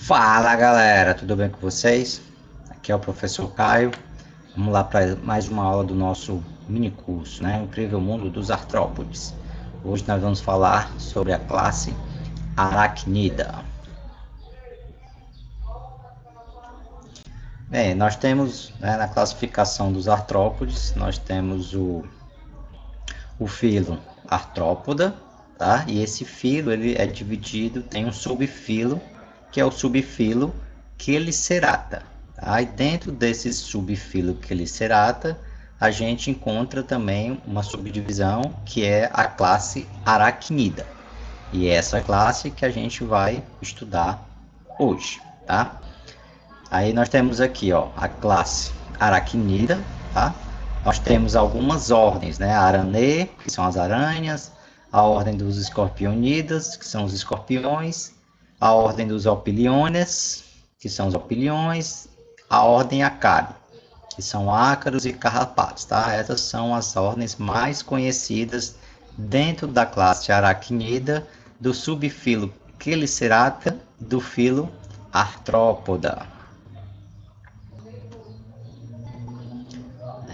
Fala galera, tudo bem com vocês? Aqui é o professor Caio. Vamos lá para mais uma aula do nosso mini curso, né? O Incrível Mundo dos Artrópodes. Hoje nós vamos falar sobre a classe Aracnida. Bem, nós temos, né, na classificação dos artrópodes, nós temos o filo Artrópoda, tá? E esse filo ele é dividido, tem um subfilo, que é o subfilo Chelicerata. Tá? E dentro desse subfilo Chelicerata, a gente encontra também uma subdivisão que é a classe Aracnida. E é essa classe que a gente vai estudar hoje, tá? Aí nós temos aqui, ó, a classe Aracnida, tá? Nós temos algumas ordens, né? A Aranê, que são as aranhas, a ordem dos Escorpionidas, que são os escorpiões, a ordem dos Opiliones, que são os opiliões, a ordem Acari, que são ácaros e carrapatos, tá? Essas são as ordens mais conhecidas dentro da classe Aracnida, do subfilo Chelicerata, do filo Artrópoda.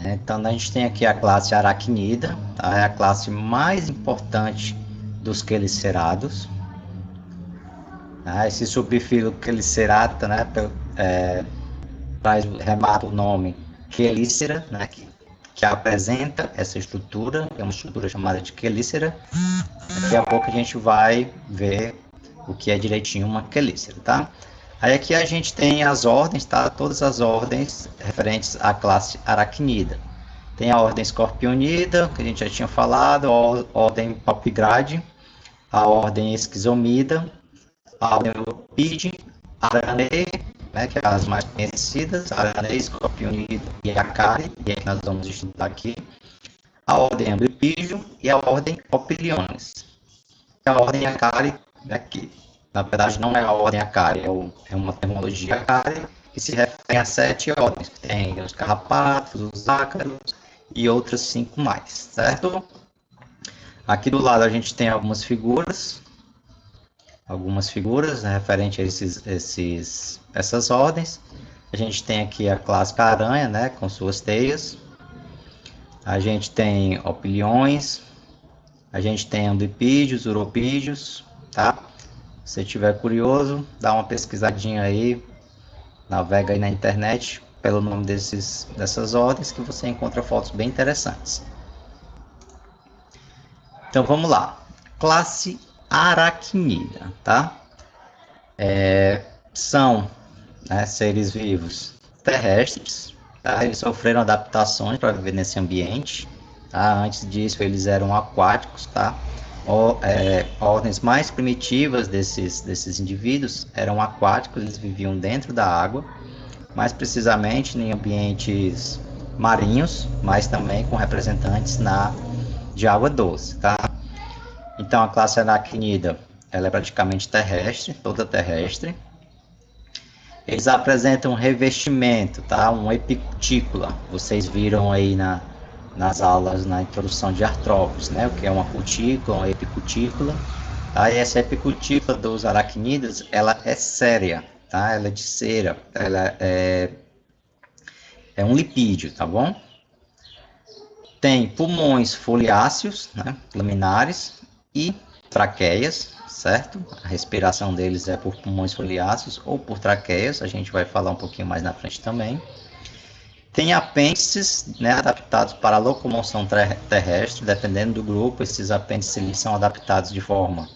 Então a gente tem aqui a classe Aracnida, tá? É a classe mais importante dos quelicerados. Esse subfilo Chelicerata, né, remata o nome quelícera, né, que apresenta essa estrutura, que é uma estrutura chamada de quelícera. Daqui a pouco a gente vai ver o que é direitinho uma quelícera, tá? Aí aqui a gente tem as ordens, tá? Todas as ordens referentes à classe Aracnida. Tem a ordem Escorpionida, que a gente já tinha falado, a ordem Palpigrade, a ordem Esquizomida, a ordem Europide, Aranê, né, que é as mais conhecidas, Aranê, Escorpionida e Acari, e é que nós vamos estudar aqui, a ordem Amblipígio e a ordem Opiliones. A ordem Acari, aqui, na verdade não é a ordem Acari, é uma terminologia Acari, que se refere a 7 ordens, tem os carrapatos, os ácaros e outras 5 mais, certo? Aqui do lado a gente tem algumas figuras, né, referente a essas ordens. A gente tem aqui a clássica aranha, né, com suas teias. A gente tem opiliões, a gente tem amblipídios, uropídios, tá? Se você estiver curioso, dá uma pesquisadinha aí, navega aí na internet pelo nome dessas ordens que você encontra fotos bem interessantes. Então vamos lá, classe Aracnida, tá? São, né, seres vivos terrestres, tá? Eles sofreram adaptações para viver nesse ambiente, tá? Antes disso eles eram aquáticos, tá? Ordens mais primitivas desses indivíduos eram aquáticos, eles viviam dentro da água, mais precisamente em ambientes marinhos, mas também com representantes de água doce, tá? Então a classe Aracnida, ela é praticamente terrestre, toda terrestre. Eles apresentam um revestimento, tá? Um epicutícula. Vocês viram aí nas aulas, na introdução de artrópodes, né? O que é uma cutícula, uma epicutícula. Tá? E essa epicutícula dos aracnídeos, ela é séria, tá? Ela é de cera, ela é um lipídio, tá bom? Tem pulmões foliáceos, né? Laminares e traqueias, certo? A respiração deles é por pulmões foliáceos ou por traqueias, a gente vai falar um pouquinho mais na frente também. Tem apêndices, né, adaptados para a locomoção terrestre, dependendo do grupo, esses apêndices são adaptados de forma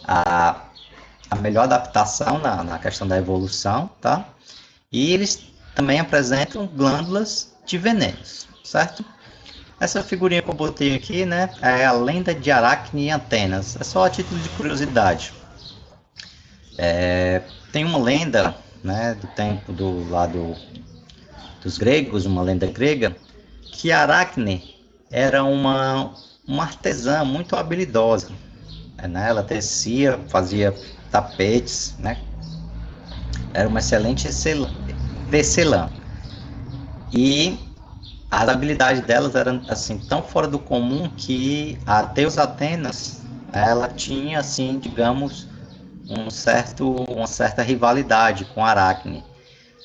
a melhor adaptação na questão da evolução, tá? E eles também apresentam glândulas de venenos, certo? Essa figurinha que eu botei aqui, né, é a lenda de Aracne e Antenas. É só a título de curiosidade. Tem uma lenda, né, do tempo dos gregos, uma lenda grega, que Aracne era uma artesã muito habilidosa. Né? Ela tecia, fazia tapetes, né? Era uma excelente tecelã. E as habilidades delas eram assim tão fora do comum que a deusa Atenas, ela tinha assim, digamos, uma certa rivalidade com a Aracne.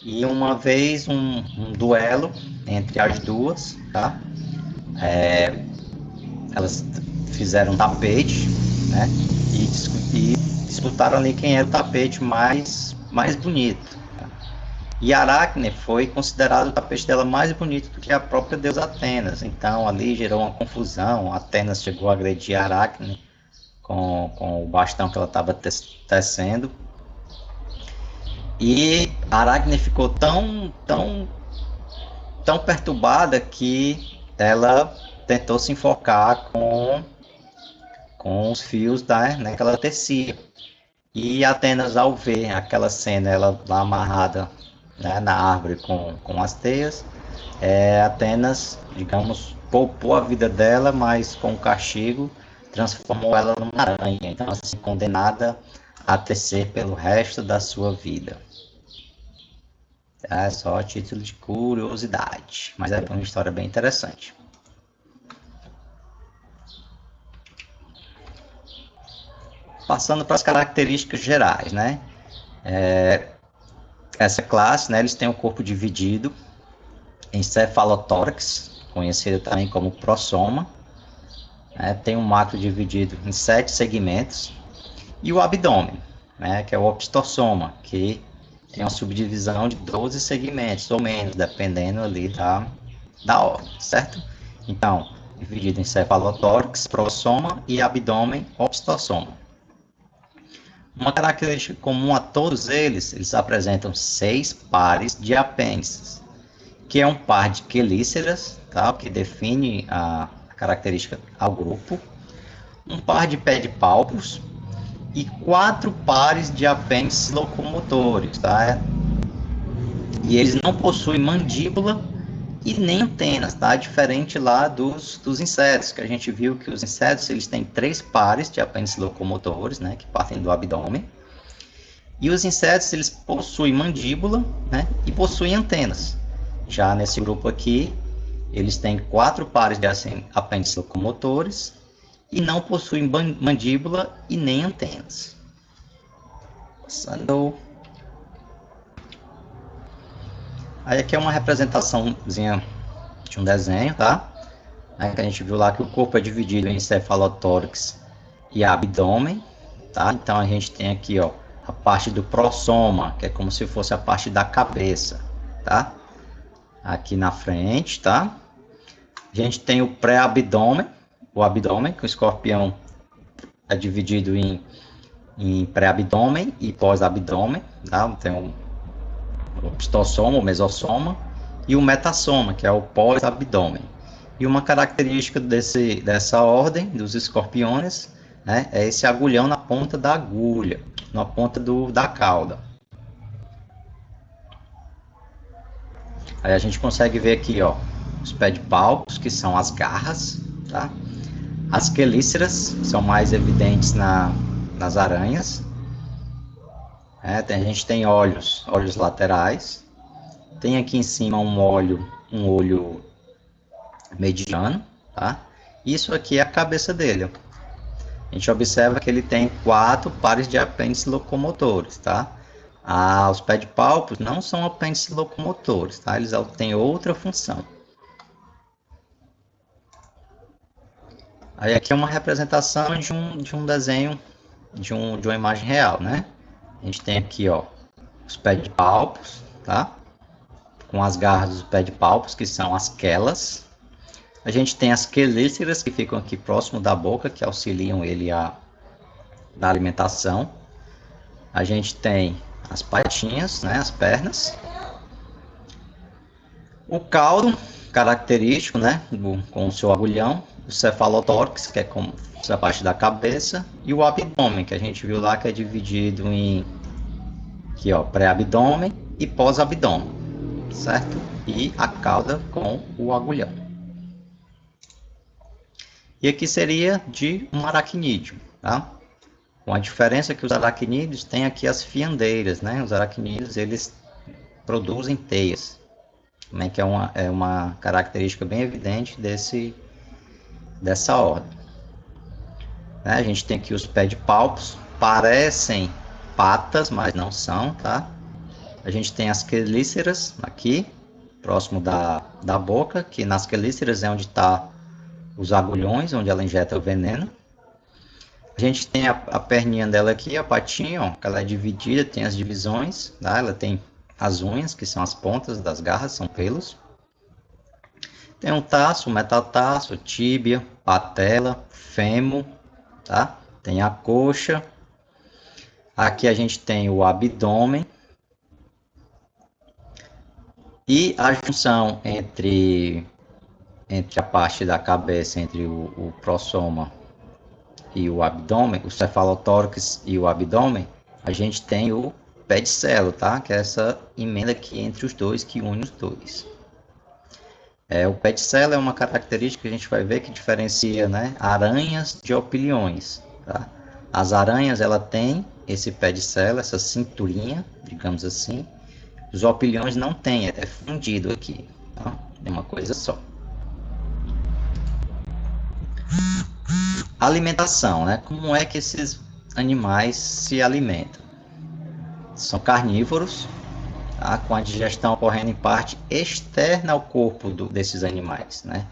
E uma vez um duelo entre as duas, tá? Elas fizeram um tapete, né? E disputaram ali quem era o tapete mais bonito. Tá? E Aracne foi considerado o tapete dela mais bonito do que a própria deusa Atenas. Então ali gerou uma confusão. Atenas chegou a agredir Aracne com o bastão que ela estava tecendo. E Aracne ficou tão perturbada que ela tentou se enfocar com os fios né, que ela tecia. E Atenas, ao ver aquela cena, ela lá amarrada, né, na árvore com as teias, Atenas, digamos, poupou a vida dela, mas com o castigo transformou ela numa aranha. Então, assim, condenada a tecer pelo resto da sua vida. É só a título de curiosidade, mas é uma história bem interessante. Passando para as características gerais, né? Essa classe, né, eles têm o corpo dividido em cefalotórax, conhecido também como prossoma, né, tem um macro dividido em 7 segmentos, e o abdômen, né, que é o opistosoma, que tem uma subdivisão de 12 segmentos, ou menos, dependendo ali da ordem, certo? Então, dividido em cefalotórax, prossoma e abdômen, opistosoma. Uma característica comum a todos eles apresentam 6 pares de apêndices, que é um par de quelíceras, tá, que define a característica ao grupo, um par de pedipalpos e 4 pares de apêndices locomotores, tá? E eles não possuem mandíbula e nem antenas, tá? Diferente lá dos insetos, que a gente viu que os insetos eles têm 3 pares de apêndices locomotores, né, que partem do abdômen. E os insetos eles possuem mandíbula, né, e possuem antenas. Já nesse grupo aqui, eles têm 4 pares de apêndices locomotores e não possuem mandíbula e nem antenas. Passando. Aí aqui é uma representaçãozinha de um desenho, tá? Aí que a gente viu lá que o corpo é dividido em cefalotórax e abdômen, tá? Então a gente tem aqui, ó, a parte do prossoma, que é como se fosse a parte da cabeça, tá? Aqui na frente, tá? A gente tem o pré-abdômen, o abdômen, que o escorpião é dividido em pré-abdômen e pós-abdômen, tá? Tem o opistosoma, o mesossoma, e o metassoma, que é o pós-abdômen. E uma característica dessa ordem dos escorpiones, né, é esse agulhão na ponta da agulha, na ponta da cauda. Aí a gente consegue ver aqui, ó, os pedipalpos, que são as garras, tá? As quelíceras são mais evidentes nas aranhas. A gente tem olhos laterais. Tem aqui em cima um olho mediano, tá? Isso aqui é a cabeça dele. Ó. A gente observa que ele tem 4 pares de apêndices locomotores, tá? Os pedipalpos não são apêndices locomotores, tá? Eles têm outra função. Aí aqui é uma representação de um desenho, de uma imagem real, né? A gente tem aqui, ó, os pedipalpos, tá? Com as garras dos pedipalpos, que são as quelas. A gente tem as quelíceras, que ficam aqui próximo da boca, que auxiliam ele na alimentação. A gente tem as patinhas, né, as pernas. O caudo, característico, né, com o seu agulhão. O cefalotórax, que é como a parte da cabeça. E o abdômen, que a gente viu lá, que é dividido em aqui, ó, pré-abdômen e pós-abdômen, certo? E a cauda com o agulhão. E aqui seria de um aracnídeo, tá? Com a diferença que os aracnídeos têm aqui as fiandeiras, né? Os aracnídeos, eles produzem teias, né? Que é uma característica bem evidente dessa ordem. Né? A gente tem aqui os pedipalpos, parecem patas, mas não são, tá? A gente tem as quelíceras aqui, próximo da boca, que nas quelíceras é onde está os agulhões, onde ela injeta o veneno. A gente tem a perninha dela aqui, a patinha, ó, que ela é dividida, tem as divisões, tá? Ela tem as unhas, que são as pontas das garras, são pelos. Tem um taço, metatarso, tíbia, patela, fêmur, tá? Tem a coxa. Aqui a gente tem o abdômen. E a junção entre a parte da cabeça, entre o prossoma e o abdômen, o cefalotórax e o abdômen, a gente tem o pedicelo, tá? Que é essa emenda aqui entre os dois, que une os dois. O pedicelo é uma característica que a gente vai ver que diferencia, né, aranhas de opiliões, tá? As aranhas, ela tem esse pedicelo, essa cinturinha, digamos assim. Os opiliões não tem, é fundido aqui, tá? É uma coisa só. Alimentação, né? Como é que esses animais se alimentam? São carnívoros, tá? Com a digestão ocorrendo em parte externa ao corpo desses animais, né?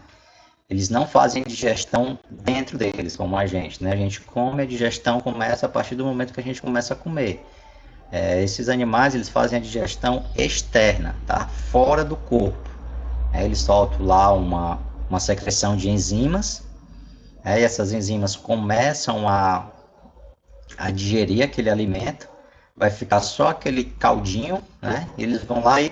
Eles não fazem digestão dentro deles, como a gente, né? A gente come, a digestão começa a partir do momento que a gente começa a comer. Esses animais, eles fazem a digestão externa, tá? Fora do corpo. Eles soltam lá uma secreção de enzimas, e essas enzimas começam a digerir aquele alimento, vai ficar só aquele caldinho, né? Eles vão lá e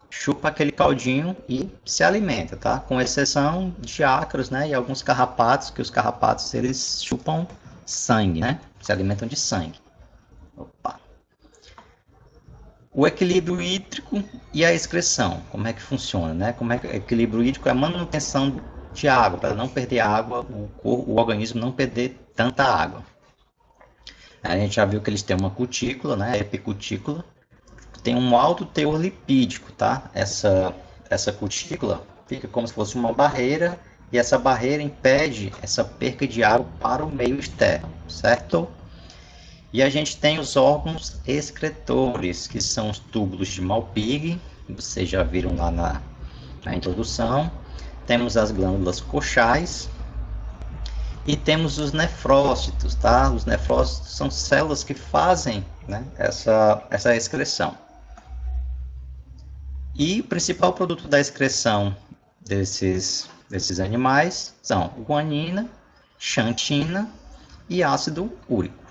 chupa aquele caldinho e se alimenta, tá? Com exceção de ácaros, né? E alguns carrapatos, que os carrapatos eles chupam sangue, né? Se alimentam de sangue. Opa. O equilíbrio hídrico e a excreção, como é que funciona, né? Como é que o equilíbrio hídrico é a manutenção de água, para não perder água, o organismo não perder tanta água. A gente já viu que eles têm uma cutícula, né? Epicutícula, tem um alto teor lipídico, tá? Essa cutícula fica como se fosse uma barreira, e essa barreira impede essa perca de água para o meio externo, certo? E a gente tem os órgãos excretores, que são os túbulos de Malpighi, vocês já viram lá na introdução. Temos as glândulas coxais e temos os nefrócitos, tá? Os nefrócitos são células que fazem, né, essa excreção. E o principal produto da excreção desses animais são guanina, xantina e ácido úrico.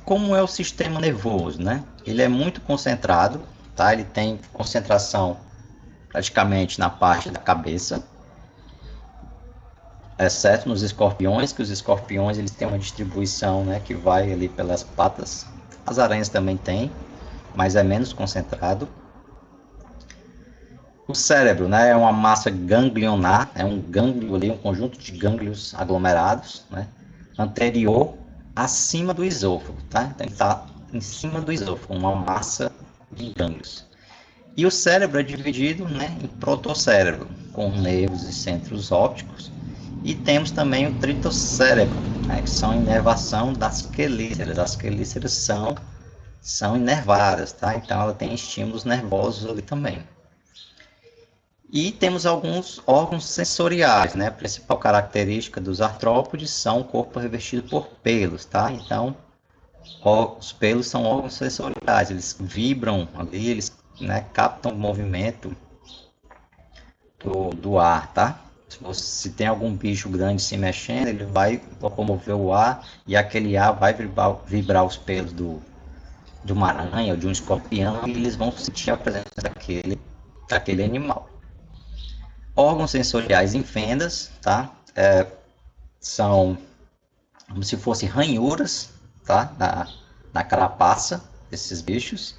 Como é o sistema nervoso, né? Ele é muito concentrado, tá? Ele tem concentração praticamente na parte da cabeça, exceto nos escorpiões, que os escorpiões eles têm uma distribuição, né, que vai ali pelas patas. As aranhas também têm, mas é menos concentrado. O cérebro, né, é uma massa ganglionar, é um gânglio ali, um conjunto de gânglios aglomerados, né, anterior acima do esôfago, tá? Então ele está em cima do esôfago, uma massa de gânglios. E o cérebro é dividido, né, em protocérebro, com nervos e centros ópticos, e temos também o tritocérebro, né, que são a inervação das quelíceras. As quelíceras são inervadas, tá? Então ela tem estímulos nervosos ali também. E temos alguns órgãos sensoriais, né? A principal característica dos artrópodes são o corpo revestido por pelos, tá? Então, os pelos são órgãos sensoriais, eles vibram ali, eles, né, captam o movimento do ar, tá? Se tem algum bicho grande se mexendo, ele vai locomover o ar e aquele ar vai vibrar os pelos de uma aranha ou de um escorpião, e eles vão sentir a presença daquele animal. Órgãos sensoriais em fendas, tá? São como se fossem ranhuras, tá? Na carapaça desses bichos.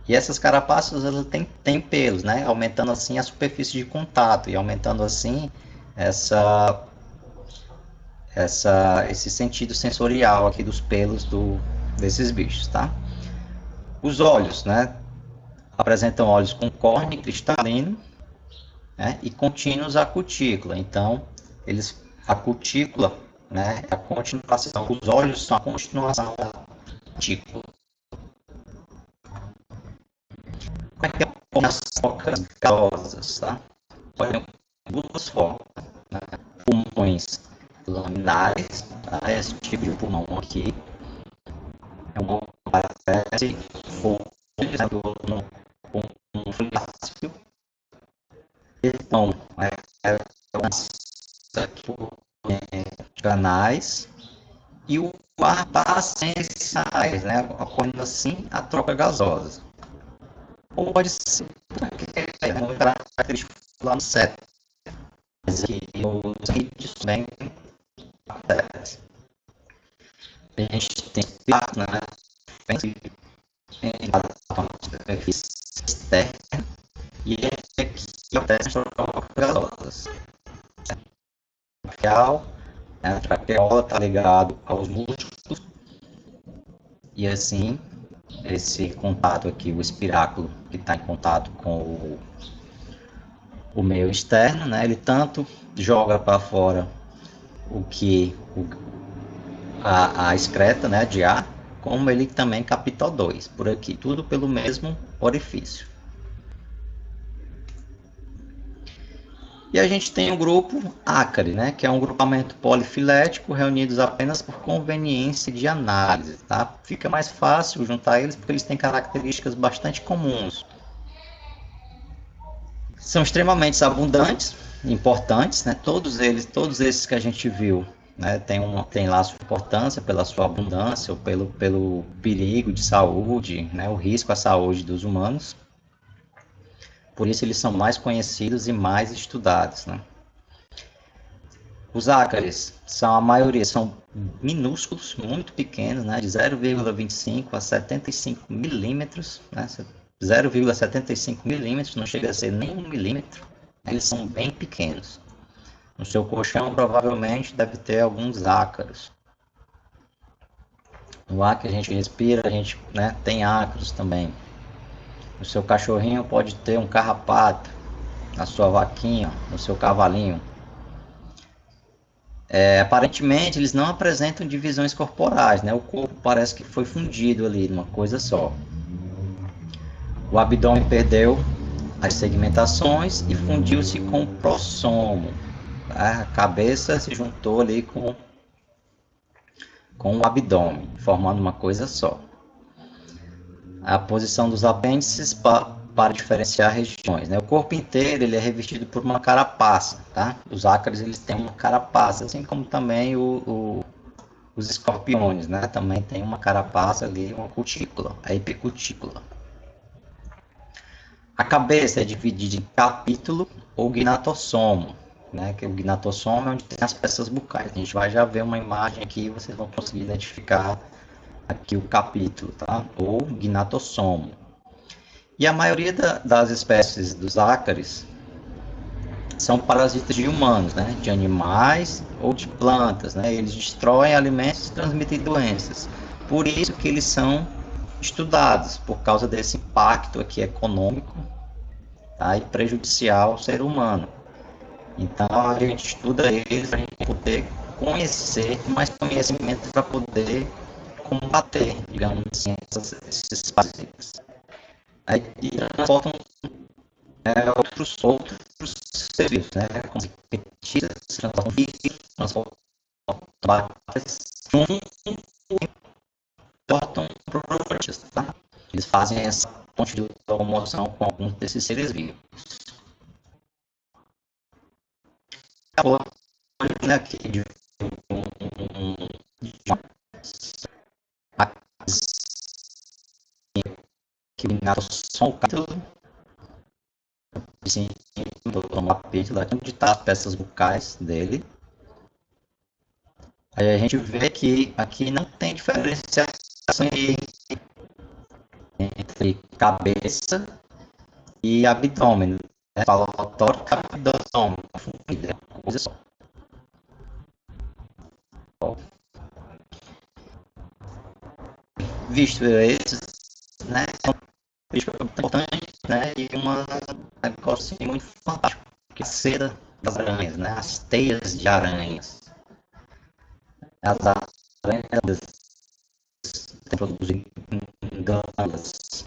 E essas carapaças elas têm pelos, né? Aumentando assim a superfície de contato e aumentando assim esse sentido sensorial aqui dos pelos desses bichos, tá? Os olhos, né? Apresentam olhos com córnea cristalino, né, e contínuos à cutícula. Então, a cutícula né? É a continuação. Os olhos são a continuação da cutícula. Como é que é as focas gasosas, tá? Olha, duas formas, né? Pulmões laminares, tá? Esse tipo de pulmão aqui é uma parece folhas com um folháceo. Então, canais e o ar passa sem esses sinais, né? Ocorrendo assim a troca gasosa. Ou pode ser uma característica lá no CEP, mas que os vídeos bem acontece. A gente tem espaço, né? Superfície externa e aqui acontece as trocas gasosas. A traqueola está ligado aos músculos e assim esse contato aqui, o espiráculo que está em contato com o meio externo, né? Ele tanto joga para fora a excreta, né, de ar, como ele também capta O2 por aqui, tudo pelo mesmo orifício. E a gente tem o grupo ácare, né, que é um grupamento polifilético reunidos apenas por conveniência de análise. Tá? Fica mais fácil juntar eles porque eles têm características bastante comuns. São extremamente abundantes, importantes, né? Todos esses que a gente viu, né, tem lá a sua importância pela sua abundância ou pelo perigo de saúde, né, o risco à saúde dos humanos. Por isso eles são mais conhecidos e mais estudados, né? Os ácaros a maioria são minúsculos, muito pequenos, né, de 0,25 a 75 milímetros, né, 0,75 milímetros, não chega a ser nem 1 milímetro, eles são bem pequenos. No seu colchão provavelmente deve ter alguns ácaros. No ar que a gente respira, a gente, né, tem ácaros também. No seu cachorrinho pode ter um carrapato, na sua vaquinha, no seu cavalinho. Aparentemente eles não apresentam divisões corporais, né? O corpo parece que foi fundido ali numa coisa só. O abdômen perdeu as segmentações e fundiu-se com o prossomo. Tá? A cabeça se juntou ali com o abdômen, formando uma coisa só. A posição dos apêndices para diferenciar regiões, né? O corpo inteiro ele é revestido por uma carapaça, tá? Os ácaros eles têm uma carapaça, assim como também os escorpiões, né? Também tem uma carapaça ali, uma cutícula, a epicutícula. A cabeça é dividida em capítulo ou gnatossomo, né? Que o gnatossomo é onde tem as peças bucais. A gente vai já ver uma imagem aqui e vocês vão conseguir identificar aqui o capítulo, tá? Ou gnatossomo. E a maioria das espécies dos ácaros são parasitas de humanos, né? De animais ou de plantas, né? Eles destroem alimentos e transmitem doenças. Por isso que eles são estudados, por causa desse impacto aqui econômico, tá? E prejudicial ao ser humano. Então a gente estuda eles para a gente poder conhecer, mais conhecimento para poder combater, digamos assim, esses parasitas. Aí transportam outros serviços, né? Como pesticidas, transportam vírus, transportam bactérias, transportam proteínas, tá? Eles fazem essa ponte de locomoção com alguns desses seres vivos. Acabou, né, aqui de que só o capítulo do capítulo aqui onde está as peças bucais dele. Aí a gente vê que aqui não tem diferenciação entre cabeça e abdômen, né? Falatório e abdômen, é uma coisa só. Visto esses, né, são importantes, né, e um negócio assim, muito fantástico, que é a seda das aranhas, né, as teias de aranhas. As aranhas têm produzido glândulas.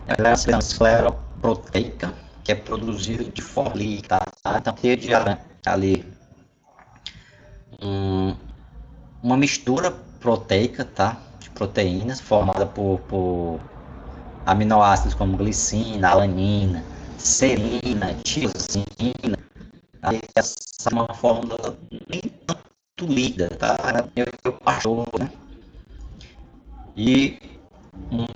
Ela é uma escleroproteica, que é produzida de forma ali, tá? Então, teia de aranha ali, uma mistura proteica, tá? De proteínas formada por aminoácidos como glicina, alanina, serina, tirosina. Aí essa é uma fórmula nem tanto lida, tá? Eu acho, né? E um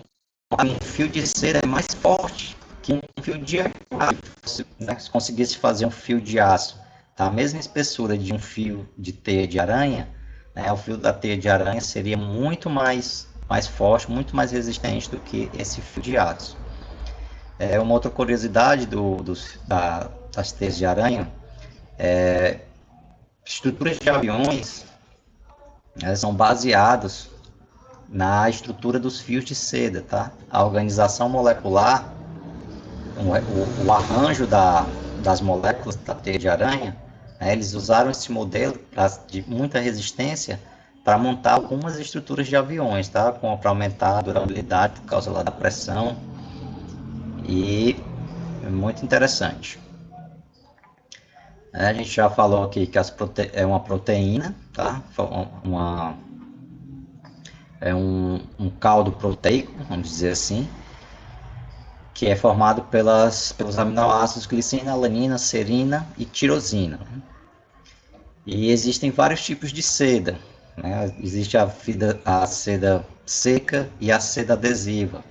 fio de cera é mais forte que um fio de aço. Né? Se conseguisse fazer um fio de aço tá? A mesma espessura de um fio de teia de aranha, né? O fio da teia de aranha seria muito mais forte, muito mais resistente do que esse fio de aço. Uma outra curiosidade das teias de aranha, estruturas de aviões, elas são baseadas na estrutura dos fios de seda, tá? A organização molecular, o arranjo das moléculas da teia de aranha, né, eles usaram esse modelo de muita resistência para montar algumas estruturas de aviões, tá? Para aumentar a durabilidade por causa lá da pressão. E é muito interessante. A gente já falou aqui que é uma proteína, tá? É um caldo proteico, vamos dizer assim, que é formado pelos aminoácidos glicina, alanina, serina e tirosina. E existem vários tipos de seda. Né? Existe a seda seca e a seda adesiva.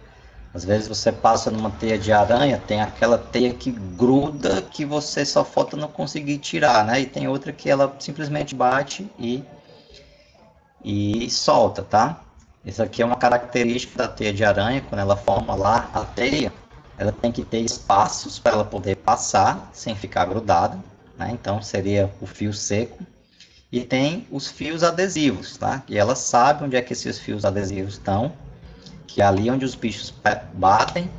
Às vezes você passa numa teia de aranha, tem aquela teia que gruda que você só falta não conseguir tirar, né? E tem outra que ela simplesmente bate e solta, tá? Isso aqui é uma característica da teia de aranha, quando ela forma lá a teia, ela tem que ter espaços para ela poder passar sem ficar grudada, né? Então seria o fio seco. E tem os fios adesivos, tá? E ela sabe onde é que esses fios adesivos estão, que é ali onde os bichos batem,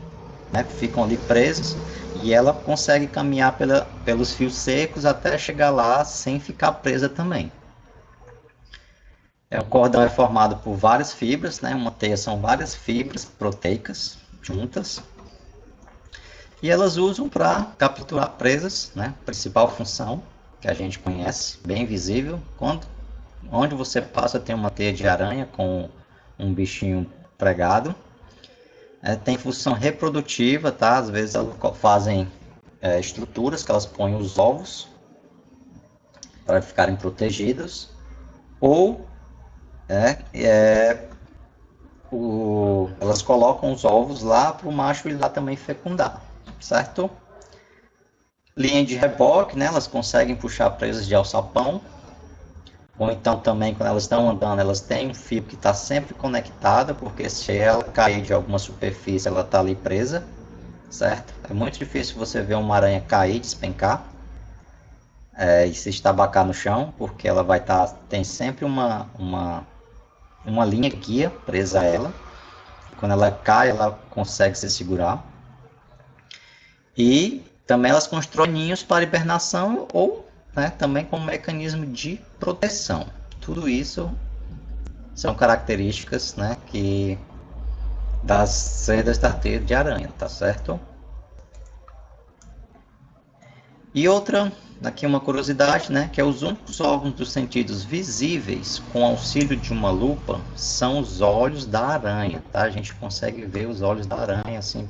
né? Ficam ali presos, e ela consegue caminhar pelos fios secos até chegar lá sem ficar presa também. O cordão é formado por várias fibras, né? Uma teia são várias fibras proteicas juntas. E elas usam para capturar presas, né? Principal função que a gente conhece, bem visível. Onde você passa tem uma teia de aranha com um bichinho pregado. Tem função reprodutiva, tá? Às vezes elas fazem estruturas que elas põem os ovos para ficarem protegidos. Ou elas colocam os ovos lá para o macho ir lá também fecundar, certo? Linha de reboque, né? Elas conseguem puxar presas de alçapão, ou então também quando elas estão andando, elas têm um fio que está sempre conectado, porque se ela cair de alguma superfície, ela está ali presa, certo? É muito difícil você ver uma aranha cair, despencar, e se estabacar no chão, porque ela vai estar, tem sempre uma linha guia presa a ela. Quando ela cai, ela consegue se segurar. E também elas constroem ninhos para hibernação ou, né, também como mecanismo de proteção. Tudo isso são características, né, das sedas da teia de aranha, tá certo? E outra, aqui uma curiosidade, né, que os únicos órgãos dos sentidos visíveis com auxílio de uma lupa são os olhos da aranha, tá? A gente consegue ver os olhos da aranha assim,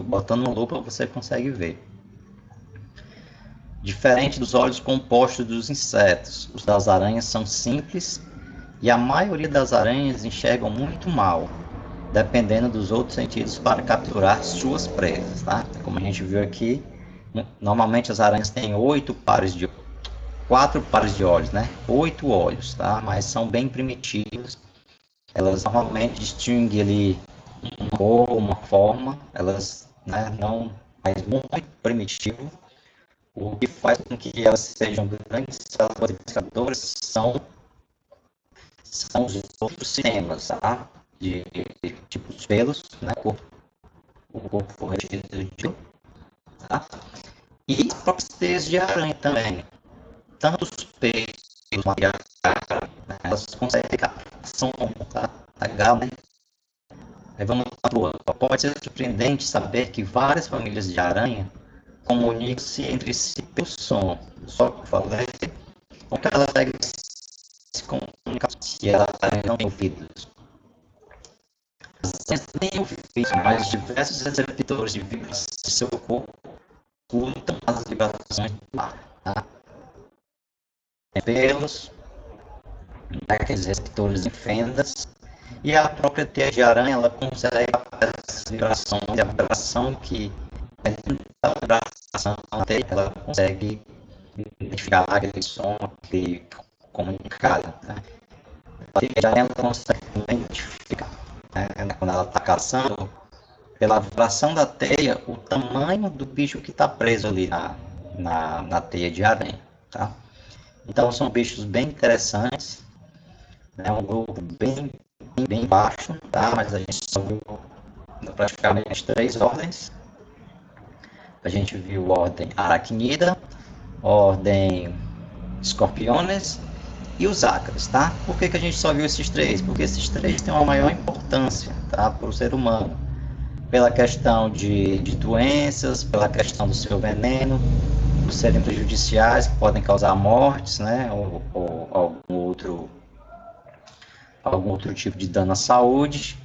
botando uma lupa você consegue ver. Diferente dos olhos compostos dos insetos, os das aranhas são simples e a maioria das aranhas enxergam muito mal, dependendo dos outros sentidos para capturar suas presas, tá? Como a gente viu aqui, normalmente as aranhas têm 4 pares de olhos, né? 8 olhos, tá? Mas são bem primitivos. Elas normalmente distinguem ali uma cor, uma forma, elas, né, não, mas muito primitivo. O que faz com que elas sejam grandes pescadoras são os outros sistemas, tá? Tipo os pelos, né? O corpo revestido de, tá? E as próprias teias de aranha também. tanto os peixes, né, elas conseguem ficar som, tá? Legal, né? Aí vamos para o outro. Pode ser surpreendente saber que várias famílias de aranha comunicam-se entre si pelo som. Só que eu falei, como que elas conseguem se comunicar se elas não têm ouvidos? Elas têm ouvidos, mas diversos receptores de vibração do seu corpo escutam as vibrações do ar, tá? Tem pelos, aqueles receptores em fendas, e a própria teia de aranha, ela consegue essas vibrações, a vibração que a vibração da teia, ela consegue identificar aquele som, aquele comunicado, né? A teia de aranha, ela consegue identificar, né? Quando ela está caçando, pela vibração da teia, o tamanho do bicho que está preso ali na teia de aranha, tá? Então são bichos bem interessantes, né? Um grupo bem baixo, tá? Mas a gente só viu praticamente 3 ordens. A gente viu ordem Arachnida, ordem Scorpiones e os ácaros, tá? Por que a gente só viu esses 3? Porque esses 3 têm uma maior importância, tá? Para o ser humano. Pela questão de doenças, pela questão do seu veneno, por serem prejudiciais, que podem causar mortes, né? Ou algum outro tipo de dano à saúde.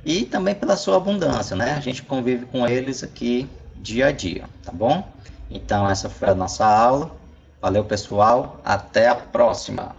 E também pela sua abundância, né? A gente convive com eles aqui dia a dia, tá bom? Então essa foi a nossa aula. Valeu, pessoal. Até a próxima.